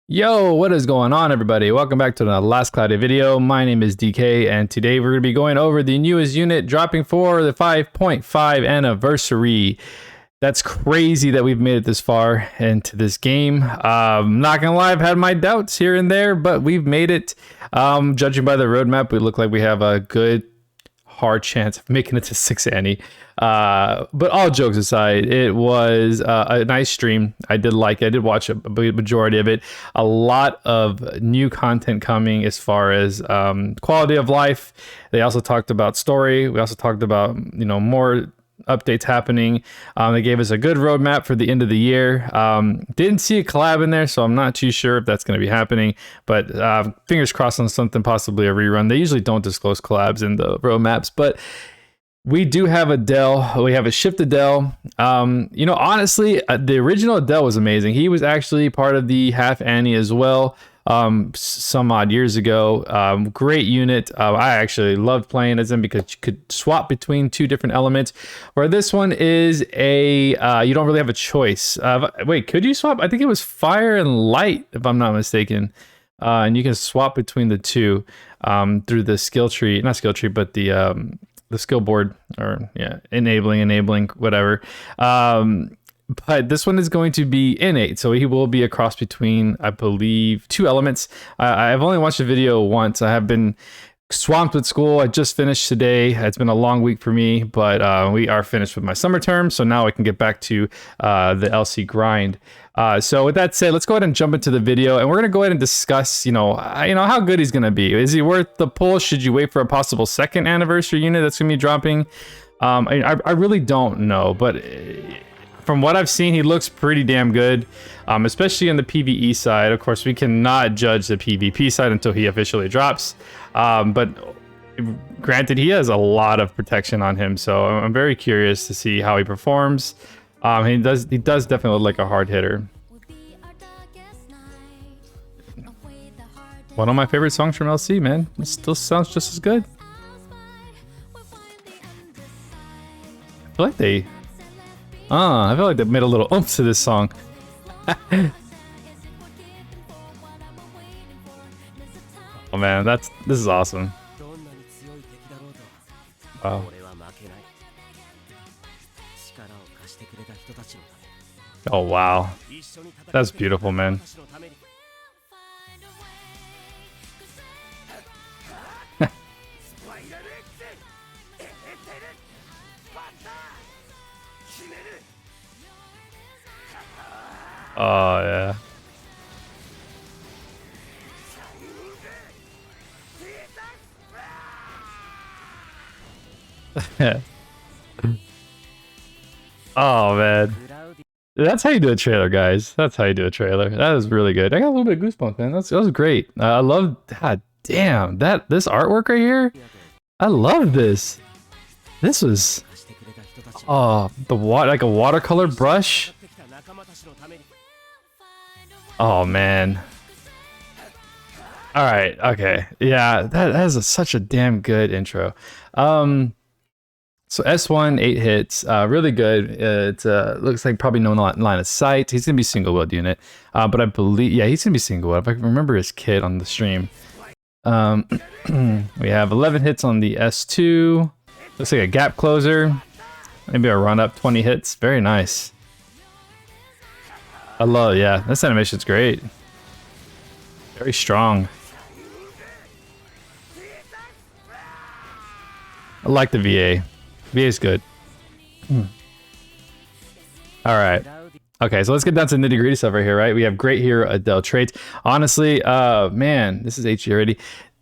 Yo, what is going on, everybody? Welcome back to the last Cloudia video. My name is DK, and today we're going to be going over the newest unit dropping for the 5.5 anniversary. That's crazy that we've made it this far into this game. Not gonna lie, I've had my doubts here and there, but we've made it. Judging by the roadmap, we look like we have a good hard chance of making it to 6 Annie. But all jokes aside, it was a nice stream. I did like it. I did watch a majority of it. A lot of new content coming as far as quality of life. They also talked about story. We also talked about, more updates happening. They gave us a good roadmap for the end of the year. Didn't see a collab in there, so I'm not too sure if that's going to be happening, but fingers crossed on something, possibly a rerun. They usually don't disclose collabs in the roadmaps, but we do have Adel. We have a shift Adel. Honestly, the original Adel was amazing. He was actually part of the half Annie as well. Some odd years ago. Great unit. I actually loved playing as him because you could swap between two different elements, where this one is a you don't really have a choice. Wait, could you swap? I think it was fire and light, if I'm not mistaken. And you can swap between the two through the skill tree, not skill tree, but the skill board, or enabling whatever. But this one is going to be innate, so he will be a cross between, I believe, two elements. I've only watched the video once. I have been swamped with school. I just finished today. It's been a long week for me, but we are finished with my summer term, so now I can get back to the LC grind. So with that said, let's go ahead and jump into the video, and we're gonna go ahead and discuss, how good he's gonna be. Is he worth the pull? Should you wait for a possible second anniversary unit that's gonna be dropping? I really don't know, but from what I've seen, he looks pretty damn good, especially on the PvE side. Of course, we cannot judge the PvP side until he officially drops. But granted, he has a lot of protection on him, so I'm very curious to see how he performs. He does definitely look like a hard hitter. One of my favorite songs from LC, man. It still sounds just as good. I feel like they made a little oomph to this song. Oh man, this is awesome. Wow. Oh wow, that's beautiful, man. Oh yeah. Oh man, that's how you do a trailer, guys. That's how you do a trailer. That is really good. I got a little bit of goosebumps, man. That was great. I love. God damn, this artwork right here. I love this. This was like a watercolor brush. Oh man. All right. Okay. Yeah, that is such a damn good intro. So S1, 8 hits, really good. It looks like probably no line of sight. He's gonna be single wield unit, but I believe, yeah, he's gonna be single wield. If I can remember his kit on the stream. We have 11 hits on the S2. Looks like a gap closer. Maybe a run up, 20 hits. Very nice. I love, yeah, this animation's great. Very strong. I like the VA. VA is good. All right. Okay, so let's get down to the nitty gritty stuff right here, right? We have great hero Adel traits. Honestly, man, this is HD already.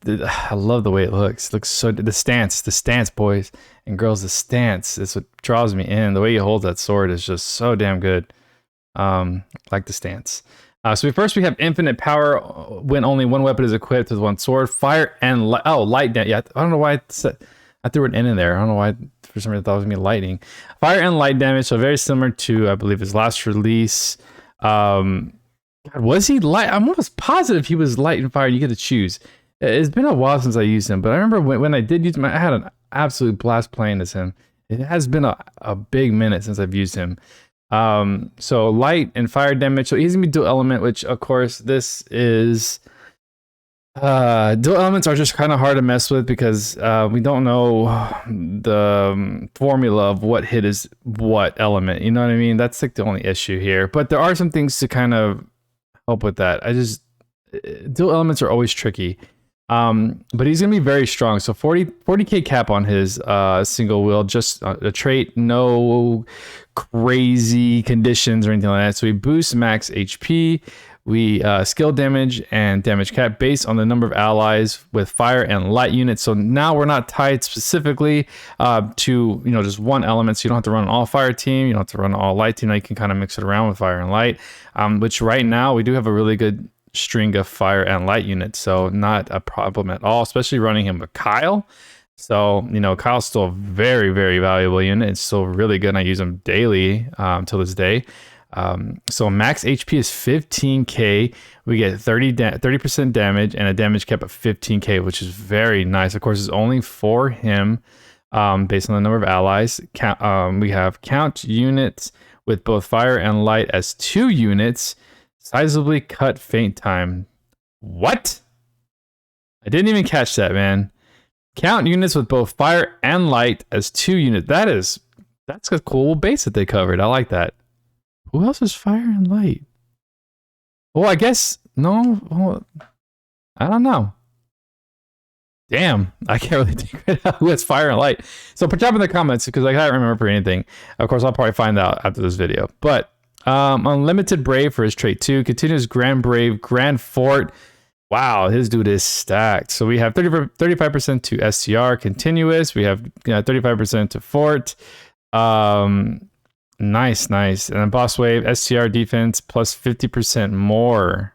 I love the way it looks. It looks so, the stance, boys and girls, the stance is what draws me in. The way he holds that sword is just so damn good. Like the stance. So first we have infinite power when only one weapon is equipped with one sword. Fire and light damage. Yeah, I don't know why I threw an N in there. I don't know why for some reason I thought it was gonna be lightning. Fire and light damage, so very similar to, I believe, his last release. God, was he light? I'm almost positive he was light and fire. You get to choose. It's been a while since I used him, but I remember when I did use him, I had an absolute blast playing as him. It has been a big minute since I've used him. So light and fire damage. So he's gonna be dual element, which of course this is. Dual elements are just kind of hard to mess with because we don't know the formula of what hit is what element. You know what I mean? That's like the only issue here. But there are some things to kind of help with that. Dual elements are always tricky. But he's gonna be very strong. So 40k cap on his single wheel, just a trait, no crazy conditions or anything like that. So we boost max HP. We skill damage and damage cap based on the number of allies with fire and light units. So now we're not tied specifically to just one element. So you don't have to run an all fire team. You don't have to run an all light team. Now you can kind of mix it around with fire and light. Which right now we do have a really good string of fire and light units. So not a problem at all, especially running him with Kyle. So Kyle's still a very, very valuable unit. It's still really good. And I use him daily till this day. So max HP is 15k. We get 30% damage and a damage cap of 15k, which is very nice. Of course, it's only for him based on the number of allies. We have count units with both fire and light as 2 units. Sizably cut faint time. What? I didn't even catch that, man. Count units with both fire and light as 2 units. That's a cool base that they covered. I like that. Who else is fire and light? Well, I guess no. Well, I don't know. Damn, I can't really think out who has fire and light. So put drop in the comments because I can't remember for anything. Of course, I'll probably find out after this video. But unlimited brave for his trait 2, continuous grand brave, grand fort. Wow, his dude is stacked. So we have 35% to SCR continuous. We have 35% to fort. Nice. And then boss wave, SCR defense plus 50% more.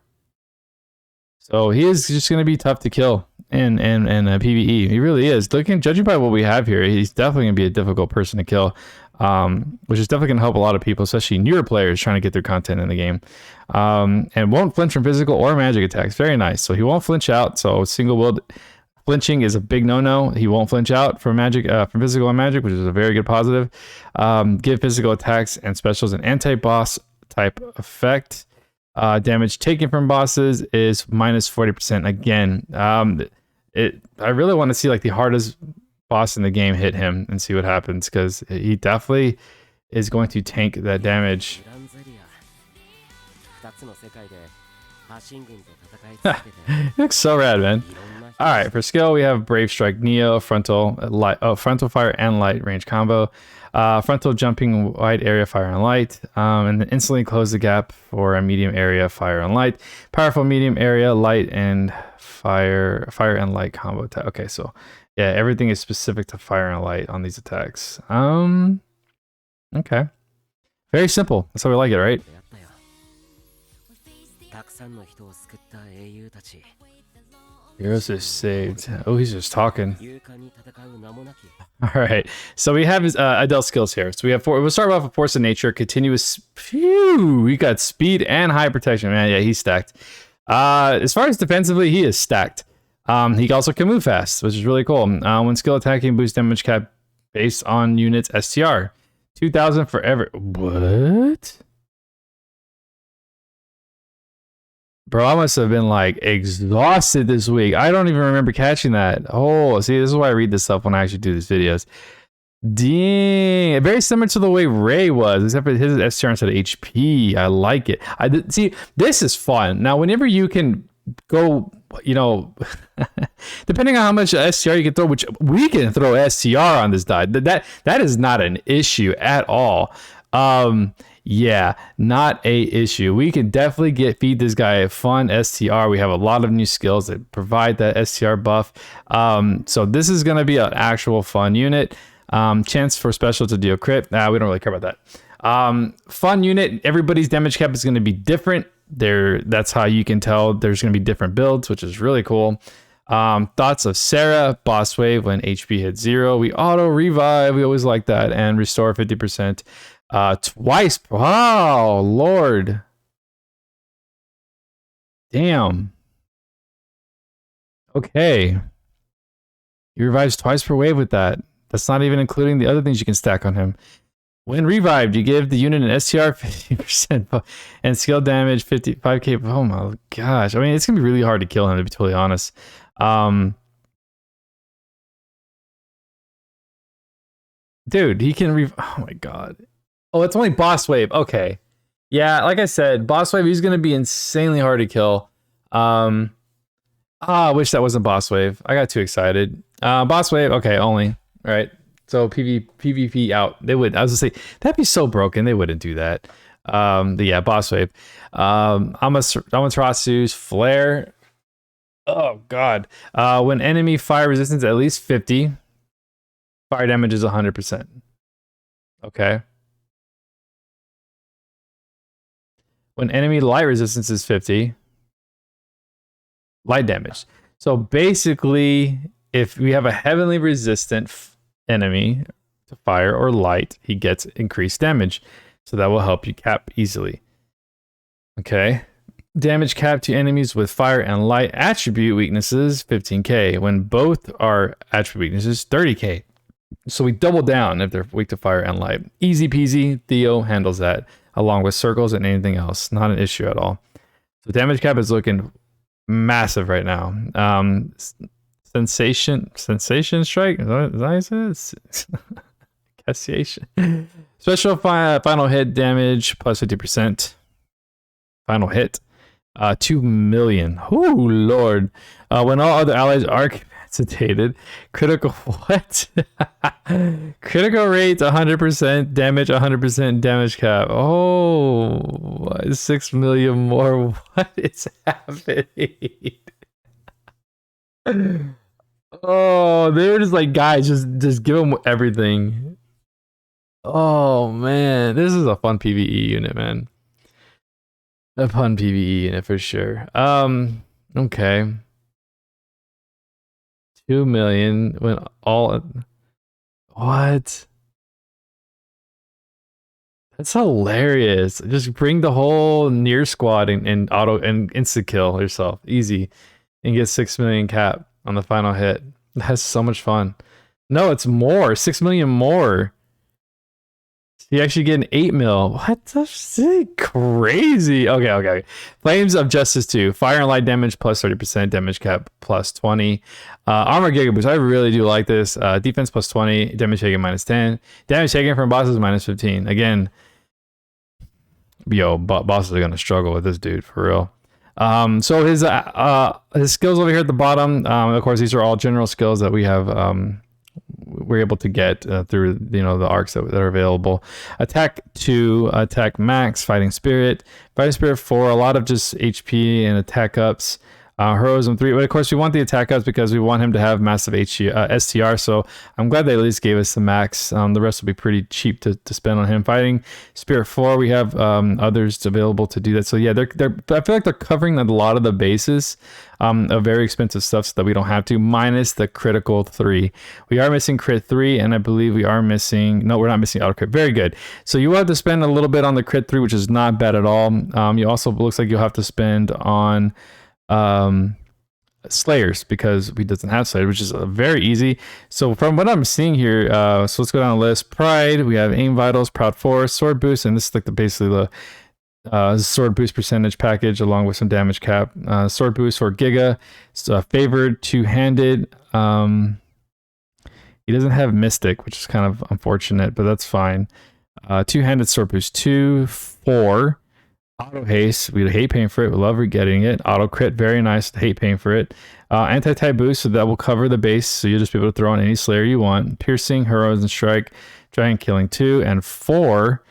So he is just going to be tough to kill in PvE. He really is. Judging by what we have here, he's definitely going to be a difficult person to kill. Which is definitely going to help a lot of people, especially newer players trying to get their content in the game. And won't flinch from physical or magic attacks. Very nice. So he won't flinch out. So single willed flinching is a big no-no. He won't flinch out from magic, from physical and magic, which is a very good positive. Give physical attacks and specials an anti-boss type effect. Damage taken from bosses is minus 40%. Again, I really want to see like the hardest boss in the game hit him and see what happens, because he definitely is going to tank that damage. It looks so rad, man. All right, for skill we have Brave Strike Neo, frontal fire and light range combo, frontal jumping wide area fire and light, and then instantly close the gap for a medium area fire and light, powerful medium area light and fire and light combo attack. Okay, so yeah, everything is specific to fire and light on these attacks. Okay, very simple. That's how we like it, right? Heroes is saved. Oh, he's just talking. All right, so we have his Adel skills here. So we have we'll start off with Force of Nature, continuous. Phew, we got speed and high protection. Man, yeah, he's stacked. As far as defensively, he is stacked. He also can move fast, which is really cool. When skill attacking, boost damage cap based on units STR. 2,000 forever. What? Bro, I must have been like exhausted this week. I don't even remember catching that. Oh, see, this is why I read this stuff when I actually do these videos. Dang, very similar to the way Ray was, except for his STR instead of HP. I like it. See, this is fun. Now, whenever you can go, depending on how much STR you can throw, which we can throw STR on this die, that is not an issue at all. Yeah, not a issue. We can definitely feed this guy a fun STR. We have a lot of new skills that provide that STR buff. So this is going to be an actual fun unit. Chance for special to deal crit. We don't really care about that. Fun unit. Everybody's damage cap is going to be different. That's how you can tell there's going to be different builds, which is really cool. Thoughts of Sarah, boss wave when HP hits 0. We auto revive. We always like that. And restore 50%. Twice. Wow, Lord. Damn. Okay. He revives twice per wave with that. That's not even including the other things you can stack on him. When revived, you give the unit an STR 50% and skill damage 55k. Oh my gosh. I mean, it's going to be really hard to kill him, to be totally honest. Dude, he can oh my god. Oh, it's only boss wave. Okay. Yeah, like I said, boss wave, he's going to be insanely hard to kill. I wish that wasn't boss wave. I got too excited. Boss wave, okay, only. All right. So PvP out. They would. I was gonna say that'd be so broken. They wouldn't do that. But yeah, boss wave. Amaterasu's flare. Oh god. When enemy fire resistance at least 50, fire damage is 100%. Okay. When enemy light resistance is 50, light damage. So basically, if we have a heavily resistant enemy to fire or light, he gets increased damage. So that will help you cap easily. Okay. Damage cap to enemies with fire and light attribute weaknesses, 15k. When both are attribute weaknesses, 30k. So we double down if they're weak to fire and light. Easy peasy. Theo handles that along with circles and anything else. Not an issue at all. So damage cap is looking massive right now. Sensation strike. Is that how you say it? Cassiation. Special final hit damage plus 50%. Final hit. 2 million. Oh lord. When all other allies are incapacitated, critical what? Critical rate 100%, damage 100%, damage cap. Oh, 6 million more. What is happening? Oh, they were just like, guys, just give them everything. Oh man, this is a fun PvE unit, man. A fun PvE unit for sure. Okay. 2 million when all what? That's hilarious. Just bring the whole near squad and auto and insta kill yourself. Easy. And get 6 million cap on the final hit. That's so much fun. No, it's more. 6 million more. You actually get an 8 mil. What the shit? Crazy. Okay. Flames of Justice 2. Fire and light damage plus 30%. Damage cap plus 20. Armor Giga Boost. I really do like this. Defense plus 20. Damage taken minus 10. Damage taken from bosses minus 15. Again, yo, bosses are going to struggle with this dude for real. So his skills over here at the bottom, of course, these are all general skills that we have, we're able to get through, the arcs that are available. Attack 2, attack max, fighting spirit 4, a lot of just HP and attack ups. Heroism 3, but of course we want the attack ups because we want him to have massive STR, so I'm glad they at least gave us the max. The rest will be pretty cheap to spend on him. Fighting Spirit 4, we have others available to do that, so yeah, I feel like they're covering a lot of the bases of very expensive stuff so that we don't have to, minus the critical 3. We are missing crit 3, and I believe we are missing, no, we're not missing auto crit. Very good. So you will have to spend a little bit on the crit 3, which is not bad at all. You also, looks like you'll have to spend on Slayers because he doesn't have Slayers, which is very easy. So from what I'm seeing here, so let's go down the list. Pride, we have Aim Vitals, Proud Force, Sword Boost, and this is like basically the Sword Boost percentage package along with some damage cap. Sword Boost, Sword Giga, Favored, Two-Handed. He doesn't have Mystic, which is kind of unfortunate, but that's fine. Two-Handed Sword Boost 2, 4. Auto haste, we hate paying for it, we love getting it. Auto crit, very nice, hate paying for it. Anti-type boost, so that will cover the base, so you'll just be able to throw on any Slayer you want. Piercing, Heroism Strike, Giant Killing 2, and 4.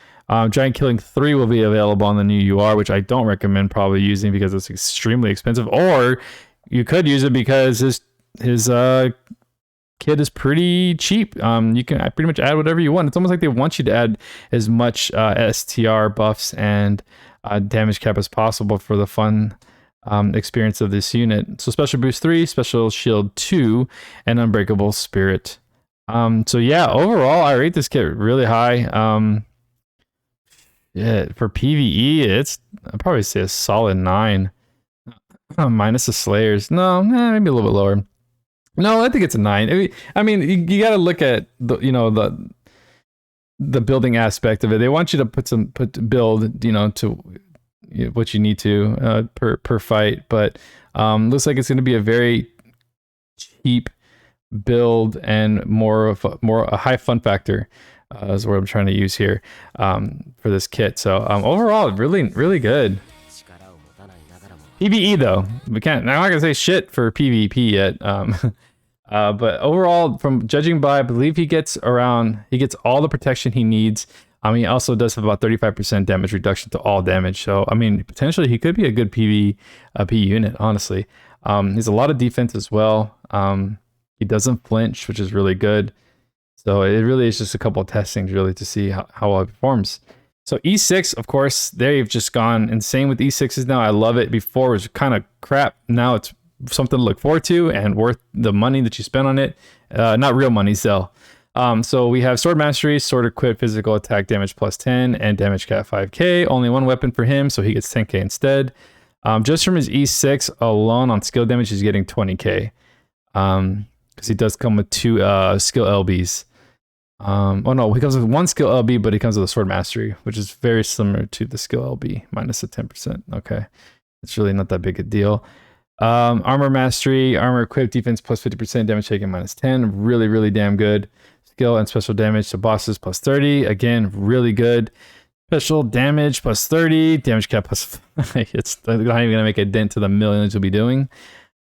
Giant Killing 3 will be available on the new UR, which I don't recommend probably using because it's extremely expensive. Or you could use it because his kit is pretty cheap. You can pretty much add whatever you want. It's almost like they want you to add as much STR buffs and damage cap as possible for the fun experience of this unit. So Special Boost 3, Special Shield 2, and Unbreakable Spirit. So yeah, overall I rate this kit really high. Yeah, for PvE, I'd probably say a solid 9. Minus the Slayers. No, maybe a little bit lower. No, I think it's a 9. I mean, you got to look at the the building aspect of it. They want you to build, you know, to what you need to per fight, but looks like it's going to be a very cheap build and more a high fun factor is what I'm trying to use here for this kit. So overall, really good. PvE though, I'm not gonna say shit for PvP yet. But overall, from judging by, I believe he gets all the protection he needs. He also does have about 35% damage reduction to all damage. So, I mean, potentially he could be a good PvP unit, honestly. He has a lot of defense as well. He doesn't flinch, which is really good. So it really is just a couple of testings really to see how well it performs. So E6, of course, they've just gone insane with E6s now. I love it. Before it was kind of crap. Now it's something to look forward to and worth the money that you spend on it. Not real money, still. So we have Sword Mastery, Sword Equip, Physical Attack Damage plus 10, and Damage Cap 5k. Only one weapon for him, so he gets 10k instead. Just from his E6 alone on skill damage, he's getting 20k. Because he does come with 2 skill LBs. Oh no, he comes with 1 skill LB, but he comes with a Sword Mastery, which is very similar to the skill LB, minus a 10%. Okay, it's really not that big a deal. Armor Mastery, Armor Equip, Defense plus 50%, Damage taken minus 10. Really damn good. Skill and special damage to bosses plus 30. Again, really good. Special damage plus 30. Damage cap plus... it's not even going to make a dent to the millions you'll be doing.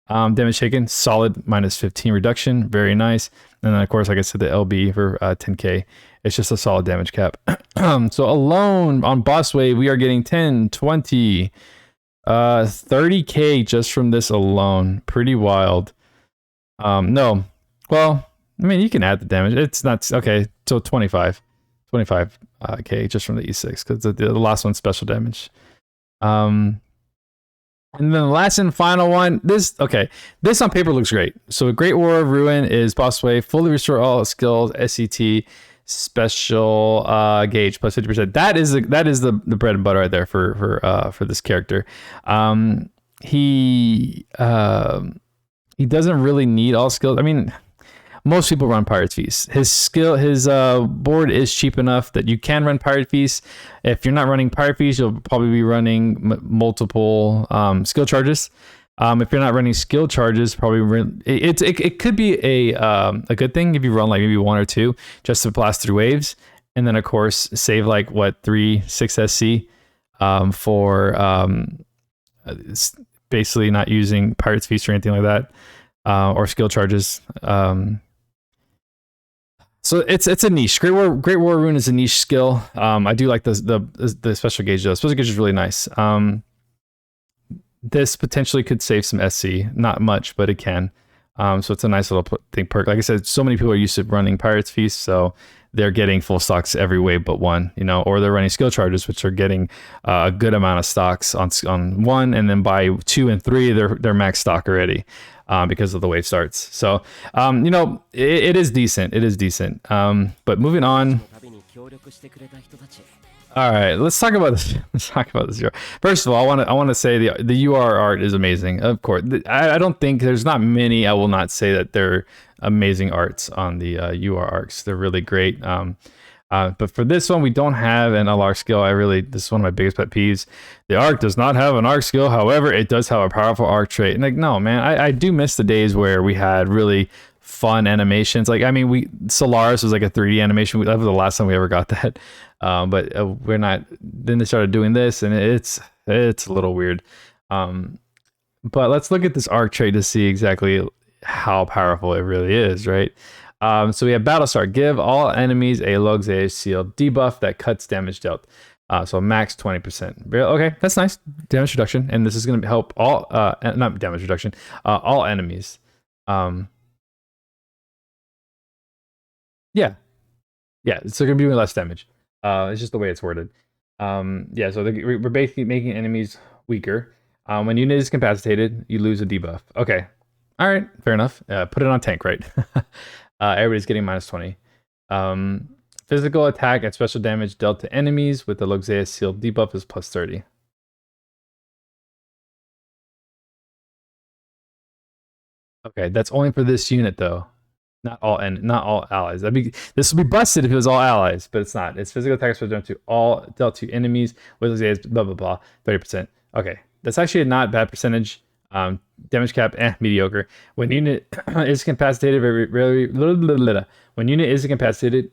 Damage taken, solid minus 15 reduction. Very nice. And then, of course, like I said, the LB for 10k. It's just a solid damage cap. So alone on boss wave, we are getting 10, 20, 30k just from this alone. Pretty wild. No. Well, I mean, you can add the damage. It's not... Okay, so 25k just from the E6, because the last one's special damage. And then the last and final one, this on paper looks great. So Great War of Ruin is boss wave, fully restore all skills, SCT, special gauge plus 50%. That is the bread and butter right there for this character. He doesn't really need all skills. I mean, most people run Pirate's Feast. His board is cheap enough that you can run Pirate Feast. If you're not running Pirate Feast, you'll probably be running multiple skill charges. If you're not running skill charges, probably it could be a good thing if you run like maybe 1 or 2 just to blast through waves, and then of course save like 6 SC for basically not using Pirate's Feast or anything like that, or skill charges. So it's a niche. Great War Rune is a niche skill. I do like the special gauge though. Special gauge is really nice. This potentially could save some SC. Not much, but it can. So it's a nice little perk. Like I said, so many people are used to running Pirate's Feast, so they're getting full stocks every wave but 1, you know, or they're running skill charges, which are getting a good amount of stocks on 1, and then by 2 and 3, they're max stock already. Because of the wave starts. So, you know, it is decent. It is decent. But moving on. All right, let's talk about this. Let's talk about this. First of all, I want to say the UR art is amazing. Of course, I don't think there's not many. I will not say that they're amazing arts on the UR arcs. They're really great. But for this one, we don't have an LR skill. This is one of my biggest pet peeves. The arc does not have an arc skill. However, it does have a powerful arc trait. And like, no, man, I do miss the days where we had really fun animations. Like, I mean, Solaris was like a 3D animation. That was the last time we ever got that. But we're not. Then they started doing this, and it's a little weird. But let's look at this arc trait to see exactly how powerful it really is, right? So we have Battlestar. Give all enemies a Luxay Seal debuff that cuts damage dealt. So max 20%. Okay, that's nice. Damage reduction. And this is going to help all, not damage reduction, all enemies. Yeah. Yeah, so going to be doing less damage. It's just the way it's worded. Yeah, so we're basically making enemies weaker. When unit is incapacitated, you lose a debuff. Okay. All right, fair enough. Put it on tank, right? Everybody's getting minus 20. Physical attack and special damage dealt to enemies with the Luxeus Seal debuff is plus 30. Okay, that's only for this unit though. Not all allies. This would be busted if it was all allies, but it's not. It's physical attacks for dealt to all dealt to enemies with blah blah blah 30%. Okay, that's actually a not bad percentage. Damage cap mediocre. When unit is incapacitated, when unit is incapacitated,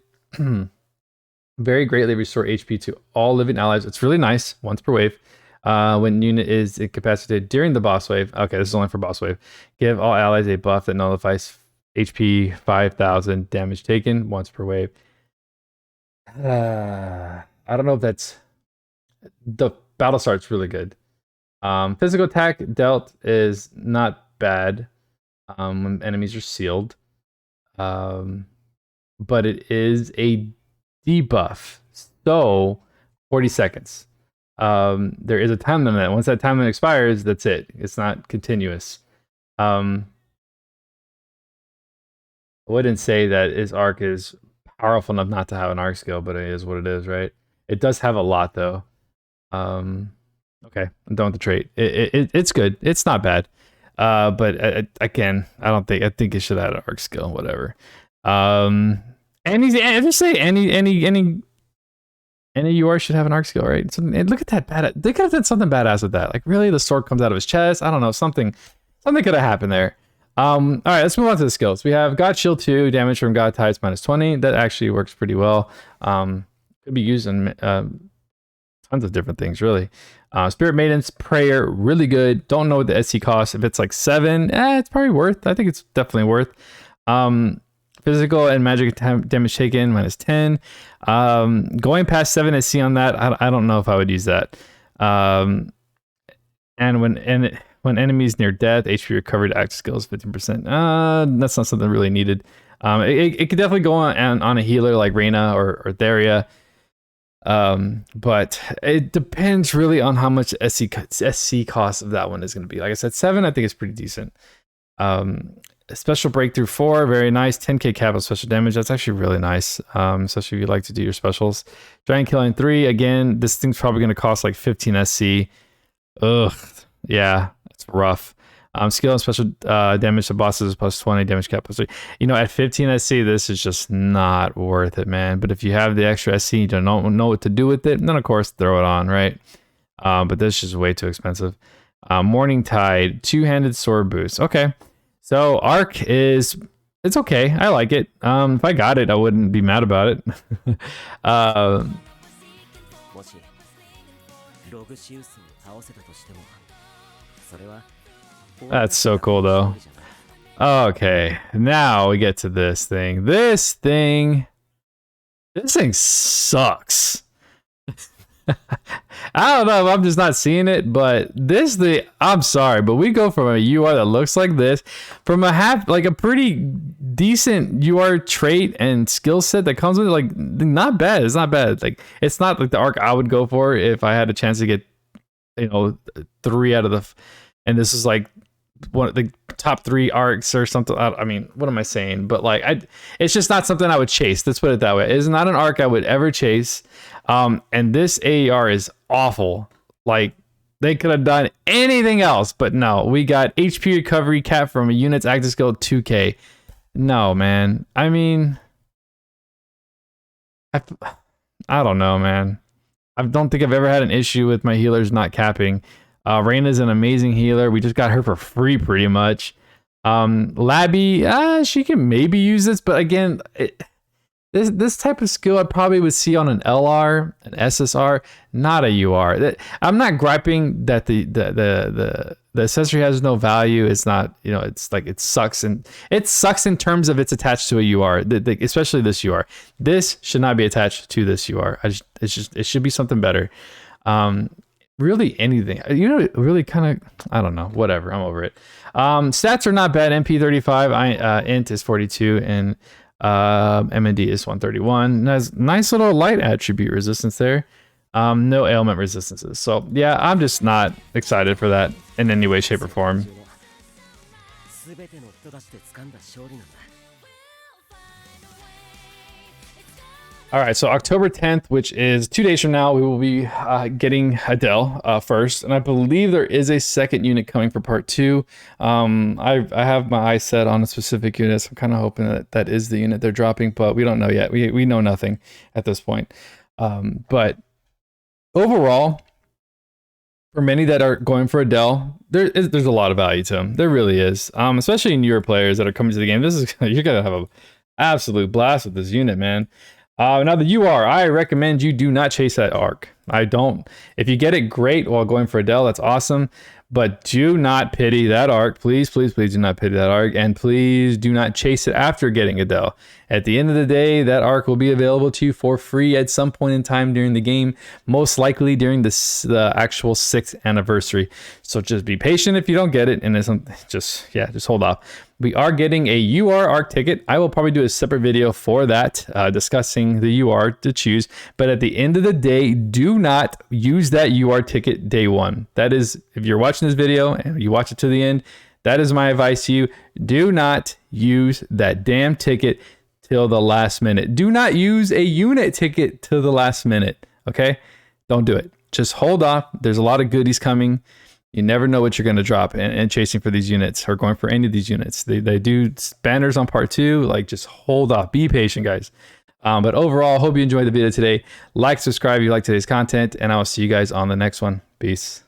very greatly restore HP to all living allies. It's really nice, once per wave. When unit is incapacitated during the boss wave. Okay, this is only for boss wave. Give all allies a buff that nullifies HP 5,000 damage taken once per wave. I don't know if that's... The battle start's really good. Physical attack dealt is not bad when enemies are sealed. But it is a debuff. So 40 seconds. There is a time limit. Once that time limit expires, that's it. It's not continuous. I wouldn't say that his arc is powerful enough not to have an arc skill, but it is what it is, right? It does have a lot though. Okay, I'm done with the trait. It's good. It's not bad. But again, I think it should have had an arc skill, whatever. Any UR should have an arc skill, right? So, and look at that they could have done something badass with that. Like really, the sword comes out of his chest. I don't know, something could have happened there. All right, let's move on to the skills. We have God Shield 2, damage from God Tides -20. That actually works pretty well. Could be used in tons of different things, really. Spirit Maiden's Prayer, really good. Don't know what the SC costs. If it's like 7, it's probably worth. I think it's definitely worth. Physical and magic damage taken -10. Going past 7 SC on that, I don't know if I would use that. And when enemies near death, HP recovered act skills 15%. That's not something really needed. It could definitely go on a healer like Reyna or Theria. But it depends really on how much SC cost of that one is going to be. Like I said, 7 I think is pretty decent. Special Breakthrough 4, very nice. 10k cap of special damage. That's actually really nice, especially if you like to do your specials. Giant Killing 3, again, this thing's probably going to cost like 15 SC. Ugh, yeah, it's rough. Skill and special damage to bosses +20, damage cap +3. You know, at 15 SC, this is just not worth it, man. But if you have the extra SC, you don't know what to do with it, then of course throw it on, right? But this is way too expensive. Morning Tide, two-handed sword boost. Okay, so arc it's okay. I like it. If I got it, I wouldn't be mad about it. That's so cool though. Okay, now we get to this thing. This thing sucks. I don't know if I'm just not seeing it, but I'm sorry, but we go from a UR that looks like this, from a pretty decent UR trait and skill set that comes with it, like not bad. It's not bad. Like it's not like the arc I would go for if I had a chance to get, 3 out of the, and this is like one of the top 3 arcs or something. I mean, what am I saying? But like, it's just not something I would chase. Let's put it that way. It's not an arc I would ever chase. And this AER is awful. Like they could have done anything else, but no, we got HP recovery cap from a unit's active skill 2k. No, man. I mean, I don't know, man. I don't think I've ever had an issue with my healers not capping. Reyna's an amazing healer. We just got her for free pretty much. Labby, she can maybe use this, but again, this type of skill I probably would see on an LR, an SSR, not a UR. I'm not griping that the accessory has no value. It's not, it's like it sucks in terms of it's attached to a UR, especially this UR. This should not be attached to this UR. It should be something better. Really anything, really kind of, I don't know, whatever, I'm over it. Stats are not bad. MP 35, int is 42, and MND is 131. Has nice little light attribute resistance there. No ailment resistances. So yeah, I'm just not excited for that in any way, shape, or form. All right, so October 10th, which is 2 days from now, we will be getting Adel first, and I believe there is a second unit coming for part 2. I have my eyes set on a specific unit, so I'm kind of hoping that that is the unit they're dropping, but we don't know yet. We know nothing at this point. But overall, for many that are going for Adel, there's a lot of value to him. There really is, especially newer players that are coming to the game. This is you're gonna have an absolute blast with this unit, man. Now the UR, I recommend you do not chase that arc. I don't. If you get it, great. While going for Adel, that's awesome. But do not pity that arc. Please, please, please do not pity that arc. And please do not chase it after getting Adel. At the end of the day, that arc will be available to you for free at some point in time during the game, most likely during the actual 6th anniversary. So just be patient if you don't get it, and it's just hold off. We are getting a UR arc ticket. I will probably do a separate video for that, discussing the UR to choose. But at the end of the day, do not use that UR ticket day 1. That is, if you're watching this video and you watch it to the end, that is my advice to you. Do not use that damn ticket till the last minute. Do not use a unit ticket till the last minute. Okay? Don't do it. Just hold off. There's a lot of goodies coming. You never know what you're going to drop and chasing for these units or going for any of these units. They do banners on part 2. Like, just hold off. Be patient, guys. But overall, hope you enjoyed the video today. Like, subscribe if you like today's content, and I will see you guys on the next one. Peace.